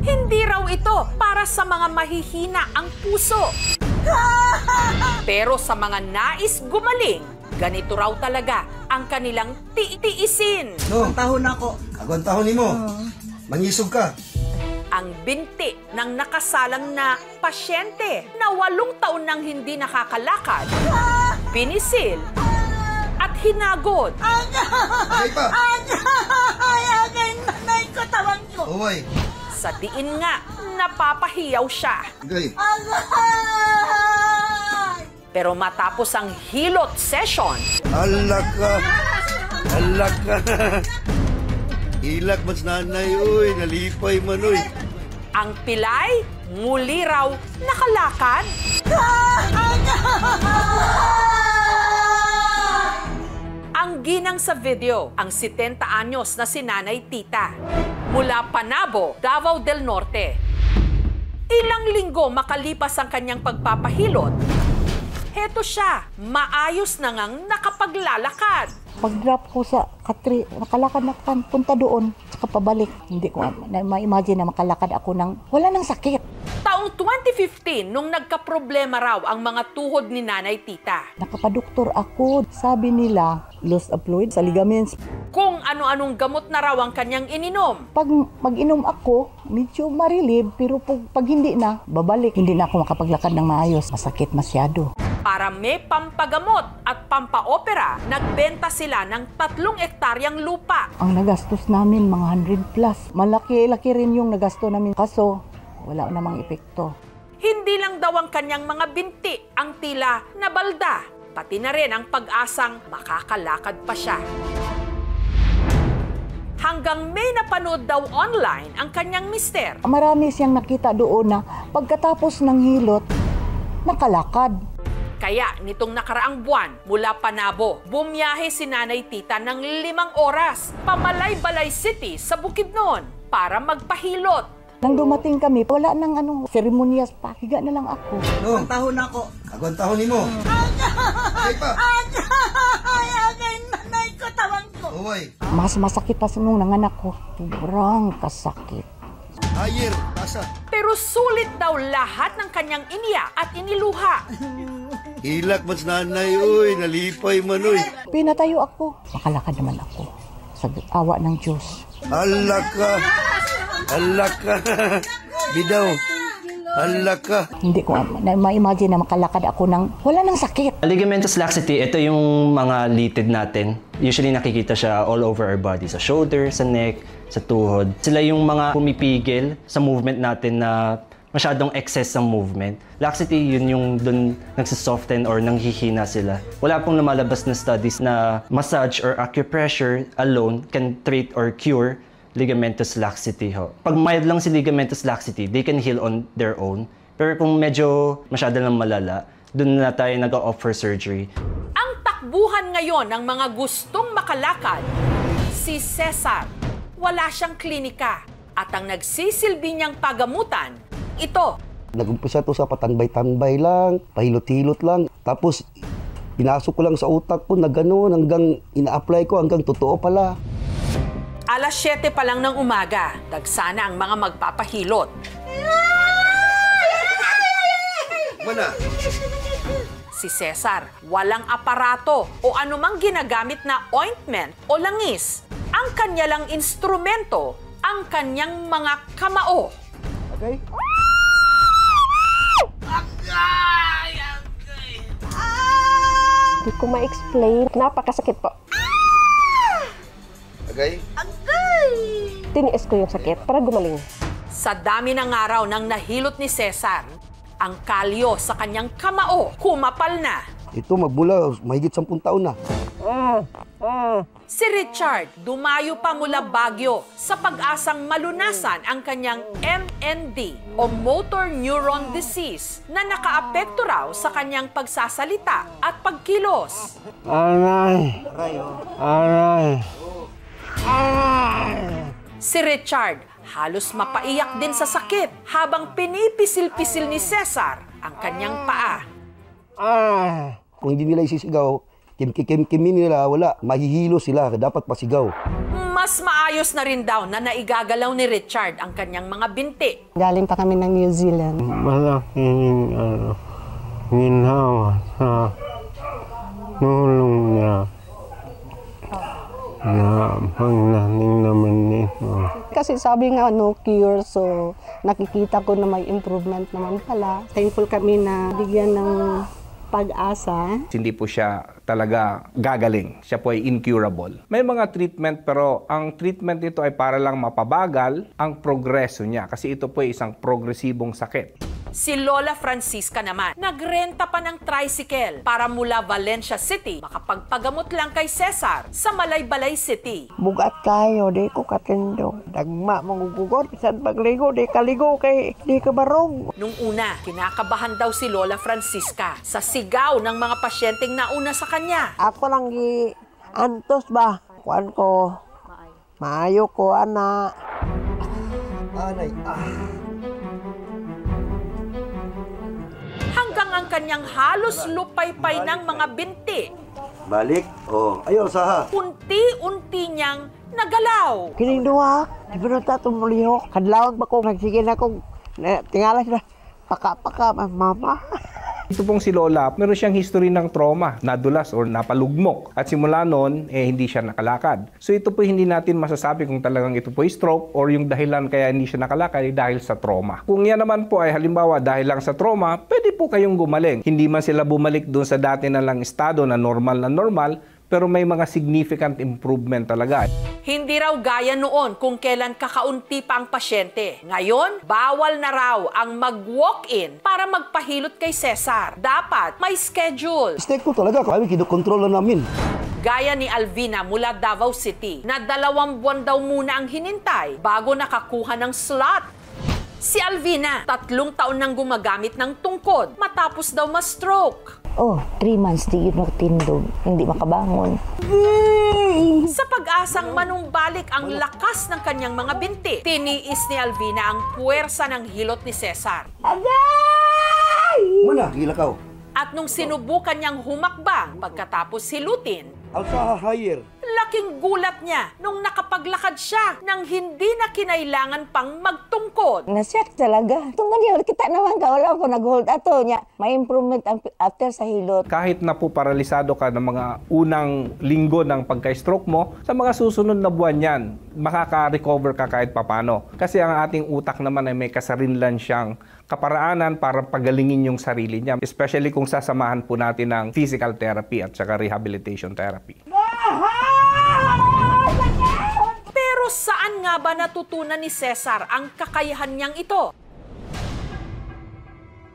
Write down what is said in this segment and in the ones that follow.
Hindi raw ito para sa mga mahihina ang puso. Pero sa mga nais gumaling, ganito raw talaga ang kanilang tiisin. No, tahon ako. Agong tahon ni mo. Mangisog ka. Ang binti ng nakasalang na pasyente na 8 taon nang hindi nakakalakad, pinisil at hinagod. Agay pa. Agay, nanay ko, tawag ko. Uway. Sa diin nga, napapahiyaw siya. Agay. Pero matapos ang hilot session, Alak ka. Alak ka. Hilak mas nanay, uy. Nalipay man, uy. ang pilay muli raw nakalakad. Ang ginang sa video, ang 70 anyos na si Nanay Tita. Mula Panabo, Davao del Norte. Ilang linggo makalipas ang kanyang pagpapahilot, heto siya, maayos na ngang nakapaglalakad. Pag-drop ko sa Katri, nakalakad na kan, punta doon, saka pabalik. Hindi ko ma-imagine na makalakad ako wala nang sakit. Taong 2015, nung nagkaproblema raw ang mga tuhod ni Nanay Tita. Nakapadoktor ako, sabi nila, loss of fluid sa ligaments. Kung ano-anong gamot na raw ang kanyang ininom. Pag mag-inom ako, medyo marilib, pero pag hindi na, babalik. Hindi na ako makapaglakad ng maayos, masakit masyado. Para may pampagamot at pampaopera, nagbenta sila ng 3 ektaryang lupa. Ang nagastos namin, mga 100 plus. Malaki-laki rin yung nagasto namin, kaso wala namang epekto. Hindi lang daw ang kanyang mga binti ang tila nabalda, pati na rin ang pag-asang makakalakad pa siya. Hanggang may napanood daw online ang kanyang mister. Marami siyang nakita doon na pagkatapos ng hilot, nakalakad. Kaya nitong nakaraang buwan mula Panabo, bumiyahe si Nanay Tita ng 5 oras Pamalay-Balay City sa Bukidnon para magpahilot. Nang dumating kami, wala nang seremonyas pa. Higa na lang ako. No. Tahon ako. Agong tahon ni mo. Agay pa. Agay, nanay ko, tawag ko. Uway. Mas masakit pa sa nung nanganak ko. Sobrang kasakit. Ayer. Tasa. Pero sulit daw lahat ng kanyang iniyak at iniluha. Hilak mas nanay, uy. Nalipay man, uy. Pinatayo ako. Makalakad naman ako. Sa awa ng Diyos. Alak ka. Alak ka. Bidaw. Alak ka. Hindi ko ma-imagine na makalakad ako wala nang sakit. Ligamentous laxity, ito yung mga litid natin. Usually nakikita siya all over our body. Sa shoulder, sa neck, sa tuhod. Sila yung mga pumipigil sa movement natin na masyadong excess ng movement. Laxity, yun yung dun nagsisoften or nanghihina sila. Wala pong lumalabas na studies na massage or acupressure alone can treat or cure ligamentous laxity. Pag mild lang si ligamentous laxity, they can heal on their own. Pero kung medyo masyado lang malala, dun na tayo nag-offer surgery. Ang takbuhan ngayon ng mga gustong makalakad, si Cesar. Wala siyang klinika at ang nagsisilbi niyang pagamutan, ito. Nag-umpisa to sa patambay-tambay lang, pahilot-hilot lang. Tapos, pinasok ko lang sa utak ko na gano'n hanggang ina-apply ko hanggang totoo pala. Alas 7 pa lang ng umaga, dagsana ang mga magpapahilot. Mana? Si Cesar, walang aparato o anumang ginagamit na ointment o langis. Ang kanya lang instrumento, ang kanyang mga kamao. Okay? Hindi ko ma-explain. Napakasakit po. Agay? Tiniis ko yung sakit para gumaling. Sa dami ng araw ng nahilot ni Cesar, ang kalyo sa kanyang kamao kumapal na. Ito magmula mahigit 10 taon na. Si Richard dumayo pa mula Baguio sa pag-asang malunasan ang kanyang MND o Motor Neuron Disease na nakaapekto raw sa kanyang pagsasalita at pagkilos. Aray! Aray! Si Richard halos mapaiyak din sa sakit habang pinipisil-pisil ni Cesar ang kanyang paa. Kung hindi nila isisigaw, Kim-kim nila, wala. Mahihilo sila. Dapat pasigaw. Mas maayos na rin daw na naigagalaw ni Richard ang kanyang mga binti. Galing pa kami ng New Zealand. Malaking ginhawa sa tulong niya na pagdating naman nito. Kasi sabi nga no cure, so nakikita ko na may improvement naman pala. Thankful kami na bigyan ng pag-asa. Hindi po siya talaga gagaling. Siya po ay incurable. May mga treatment pero ang treatment nito ay para lang mapabagal ang progreso niya kasi ito po ay isang progresibong sakit. Si Lola Francisca naman, nagrenta pa ng tricycle para mula Valencia City makapagpagamot lang kay Cesar sa Malaybalay City. Bugat kayo, di ko katindog. Dagma mangugugot, bisan pagligo, di kaligo kay di ka barong. Nung una, kinakabahan daw si Lola Francisca sa sigaw ng mga pasyenteng nauna sa kanya. Ako lang antos ba? Kuan ko, maayo ko, anak. Anay, Hanggang ang kanyang halos lupaypay ng mga binti. Balik. Oh, ayaw, saha. Unti-unti niyang nagalaw. Kining duha, di ba na tumulihok? Kadlawag ba ko, nagsige na kong, tingala sila, paka-paka, mama. Ito pong si Lola, meron siyang history ng trauma, nadulas or napalugmok. At simula noon, hindi siya nakalakad. So ito po hindi natin masasabi kung talagang ito po ay stroke or yung dahilan kaya hindi siya nakalakad ay dahil sa trauma. Kung yan naman po ay halimbawa dahil lang sa trauma, pwede po kayong gumaling. Hindi man sila bumalik doon sa dati na lang estado na normal, pero may mga significant improvement talaga. Hindi raw gaya noon kung kailan kakaunti pa ang pasyente. Ngayon, bawal na raw ang mag-walk-in para magpahilot kay Cesar. Dapat may schedule. Mistake ko talaga. Kami kinukontrol na namin. Gaya ni Alvina mula Davao City na 2 buwan daw muna ang hinintay bago nakakuha ng slot. Si Alvina, 3 taon nang gumagamit ng tungkod matapos daw ma-stroke. Oh, 3 months di yun tindog. Hindi makabangon. Sa pag-asang manumbalik ang lakas ng kanyang mga binti, tiniis ni Alvina ang puwersa ng hilot ni Cesar. Mana, gilakaw. At nung sinubukan niyang humakbang pagkatapos hilutin, Alsaha higher. laking gulat niya nung nakapaglakad siya nang hindi na kinailangan pang magtungkod. Nasyak talaga. Tungkol yun, kita naman ka. Wala ko nag-hold ato niya. May improvement after sa hilot. Kahit na po paralisado ka ng mga unang linggo ng pagka-stroke mo, sa mga susunod na buwan yan, makaka-recover ka kahit papano. Kasi ang ating utak naman ay may kasarinlan siyang kaparaanan para pagalingin yung sarili niya. Especially kung sasamahan po natin ng physical therapy at saka rehabilitation therapy. Pero saan nga ba natutunan ni Cesar ang kakayahan niyang ito?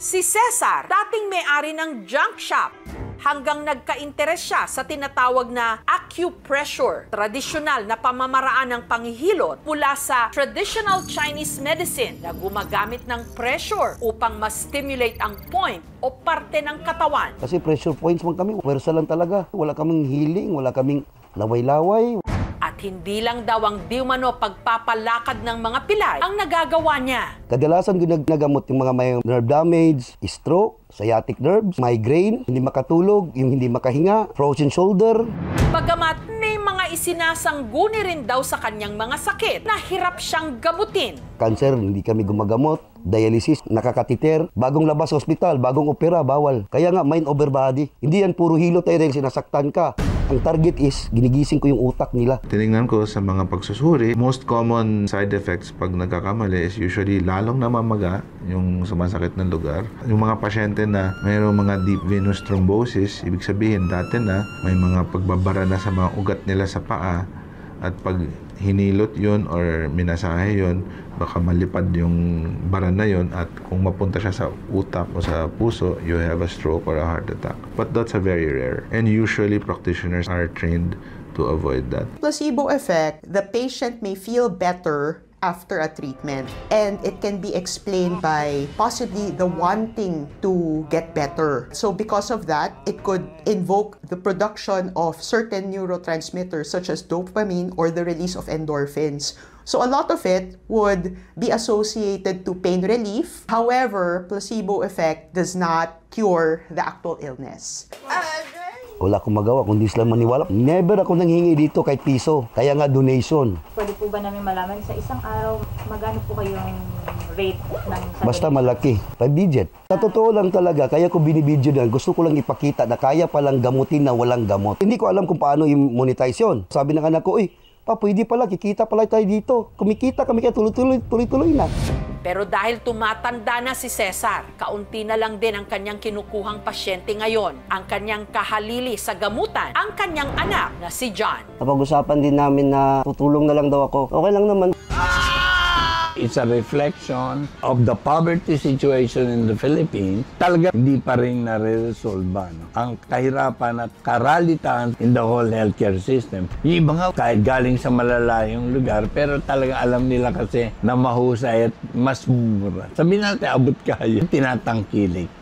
Si Cesar, dating may-ari ng junk shop, hanggang nagka-interes siya sa tinatawag na acupressure, tradisyonal na pamamaraan ng panghihilot mula sa traditional Chinese medicine na gumagamit ng pressure upang ma-stimulate ang point o parte ng katawan. Kasi pressure points man kami. Pwersa lang talaga. Wala kaming healing, wala kaming laway-laway. At hindi lang daw ang di umano pagpapalakad ng mga pilay ang nagagawa niya. Kadalasan ginagamot yung mga may nerve damage, stroke, sciatic nerves, migraine, hindi makatulog, yung hindi makahinga, frozen shoulder. Bagamat may mga isinasangguni rin daw sa kanyang mga sakit na hirap siyang gamutin. Cancer, hindi kami gumagamot. Dialysis, nakakatiter. Bagong labas sa ospital, bagong opera, bawal. Kaya nga, mind over body. Hindi yan puro hilot tayo dahil sinasaktan ka. Ang target is, ginigising ko yung utak nila. Tinignan ko sa mga pagsusuri, most common side effects pag nagkakamali is usually lalong namamaga yung sumasakit ng lugar. Yung mga pasyente na mayroong mga deep venous thrombosis, ibig sabihin dati na may mga pagbabara na sa mga ugat nila sa paa at pag hinilot yun or minasahe yun, baka malipad yung bara na yun at kung mapunta siya sa utak o sa puso, you have a stroke or a heart attack. But that's a very rare. And usually practitioners are trained to avoid that. Placebo effect, the patient may feel better after a treatment, and it can be explained by possibly the wanting to get better. So because of that, it could invoke the production of certain neurotransmitters such as dopamine or the release of endorphins. So a lot of it would be associated to pain relief. However, placebo effect does not cure the actual illness. Wala akong magawa kundi sila maniwala. Never ako nanghingi dito kahit piso. Kaya nga donation. Pwede po ba namin malaman sa isang araw magkano po kayong rate ng Basta malaki. 5 digit. Sa totoo lang talaga, kaya ko binibidyo na gusto ko lang ipakita na kaya palang gamutin na walang gamot. Hindi ko alam kung paano yung monetize yun. Sabi ng anak ko, pa, pwede pala, kikita pala tayo dito. Kumikita kami kaya tuloy-tuloy na. Pero dahil tumatanda na si Cesar, kaunti na lang din ang kanyang kinukuhang pasyente ngayon. Ang kanyang kahalili sa gamutan, ang kanyang anak na si John. Napag-usapan din namin na tutulong na lang daw ako. Okay lang naman. It's a reflection of the poverty situation in the Philippines. Talaga hindi pa rin nare-resolve ang kahirapan at karalitan in the whole healthcare system. Yung iba nga kahit galing sa malalayong lugar pero talaga alam nila kasi na mahusay at mas mura. Sabihin natin abot kaya, tinatangkilik.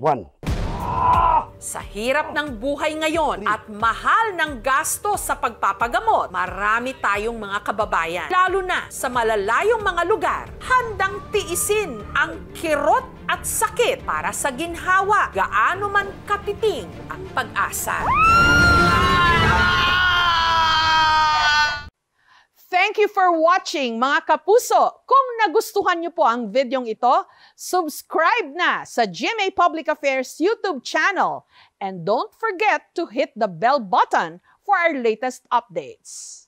Sa hirap ng buhay ngayon at mahal ng gasto sa pagpapagamot, marami tayong mga kababayan, lalo na sa malalayong mga lugar, handang tiisin ang kirot at sakit para sa ginhawa, gaano man katiting ang pag-asa. Thank you for watching, mga kapuso. Kung nagustuhan niyo po ang videong ito, subscribe na sa GMA Public Affairs YouTube channel. And don't forget to hit the bell button for our latest updates.